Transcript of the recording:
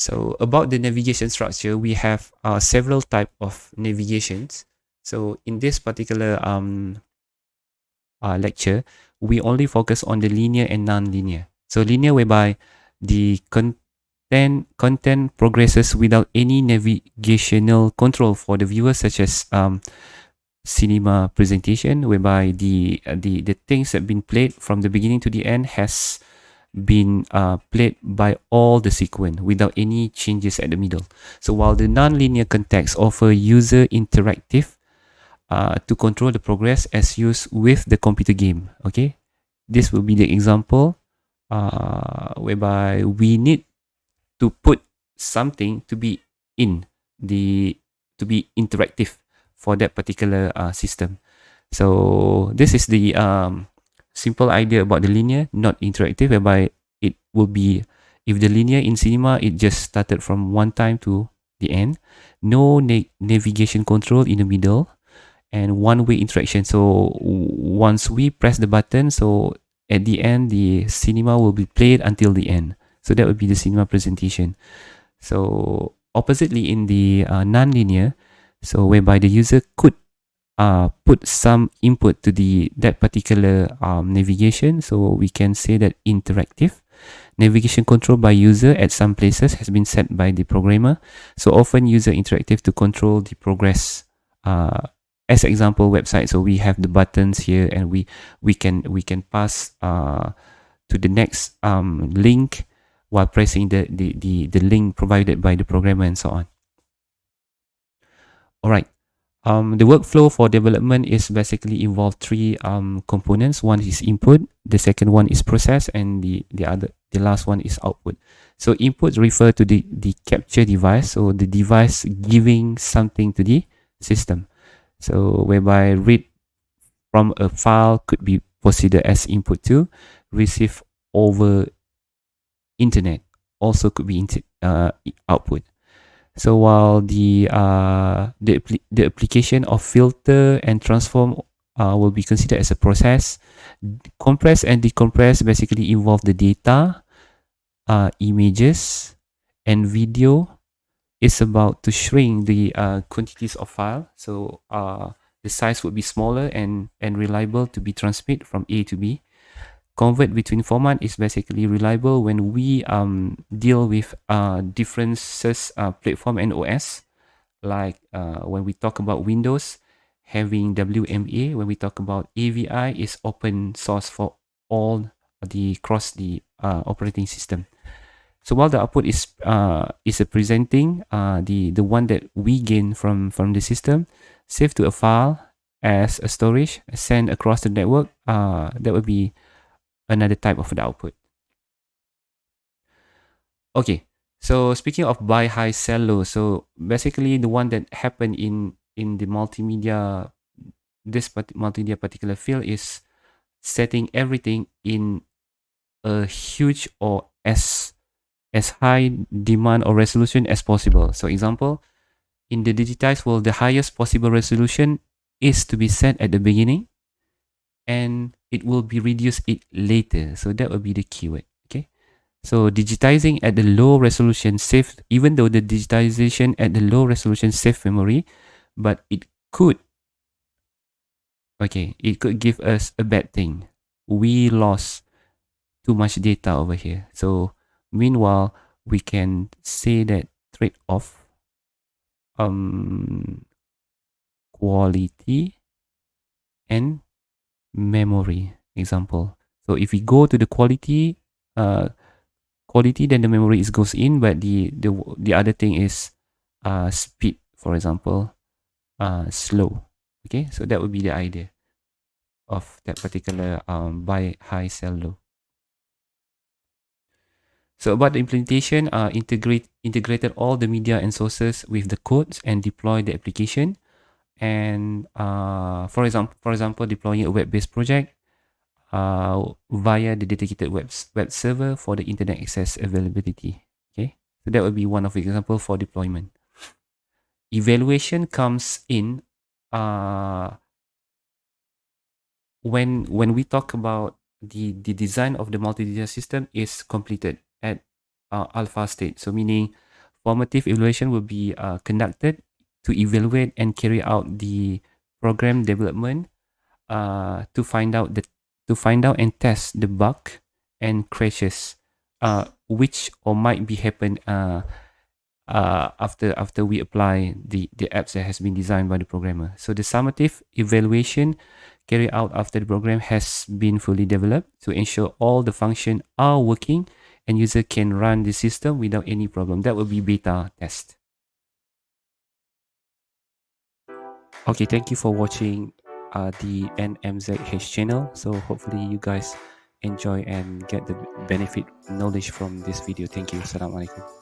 So about the navigation structure, we have several type of navigations. So in this particular lecture, we only focus on the linear and non-linear. So linear, whereby the content progresses without any navigational control for the viewer, such as cinema presentation, whereby the things that have been played from the beginning to the end has been played by all the sequence without any changes at the middle. So while the non-linear context offer user interactive to control the progress as used with the computer game. Okay, this will be the example whereby we need to put something to be in the to be interactive for that particular system. So this is the simple idea about the linear, not interactive, whereby it will be, if the linear in cinema, it just started from one time to the end, no navigation control in the middle, and one-way interaction. So once we press the button, so at the end, the cinema will be played until the end. So that would be the cinema presentation. So oppositely in the non-linear, so whereby the user could put some input to that particular navigation. So we can say that interactive. Navigation control by user at some places has been set by the programmer. So often user interactive to control the progress. As example, website. So we have the buttons here, and we can pass to the next link while pressing the link provided by the programmer, and so on. All right. The workflow for development is basically involve three components. One is input, the second one is process, and the last one is output. So input refer to the capture device, so the device giving something to the system. So whereby read from a file could be considered as input to, receive over internet also could be output. So while the application of filter and transform will be considered as a process, compress and decompress basically involve the data, images, and video. Is about to shrink the quantities of file. So the size would be smaller and reliable to be transmit from A to B. Convert between format is basically reliable when we deal with differences platform and OS. Like when we talk about Windows having WMA, when we talk about AVI is open source for all the cross the operating system. So while the output is a presenting the one that we gain from the system, save to a file as a storage, send across the network, that would be another type of the output. Okay, so speaking of buy high sell low, so basically the one that happened in the multimedia, this multimedia particular field is setting everything in a huge or as high demand or resolution as possible. So example, in the digitized world, the highest possible resolution is to be set at the beginning, and it will be reduced it later. So that will be the keyword. Okay. So digitizing at the low resolution save, even though the digitization at the low resolution save memory, but it could give us a bad thing. We lost too much data over here. So meanwhile, we can say that trade-off quality and memory example. So if we go to the quality, then the memory goes in, but the other thing is speed, for example, slow. Okay, so that would be the idea of that particular buy high sell low. So about the implementation, integrated all the media and sources with the codes and deploy the application. And for example, deploying a web-based project via the dedicated web server for the internet access availability. Okay, so that would be one of the example for deployment. Evaluation comes in when we talk about the design of the multimedia system is completed at alpha state. So meaning Formative evaluation will be conducted to evaluate and carry out the program development to find out and test the bug and crashes which or might be happen after we apply the apps that has been designed by the programmer. So the summative evaluation carried out after the program has been fully developed to ensure all the functions are working and user can run the system without any problem. That will be beta test. Okay, thank you for watching the NMZH channel. So hopefully you guys enjoy and get the benefit knowledge from this video. Thank you. Assalamualaikum.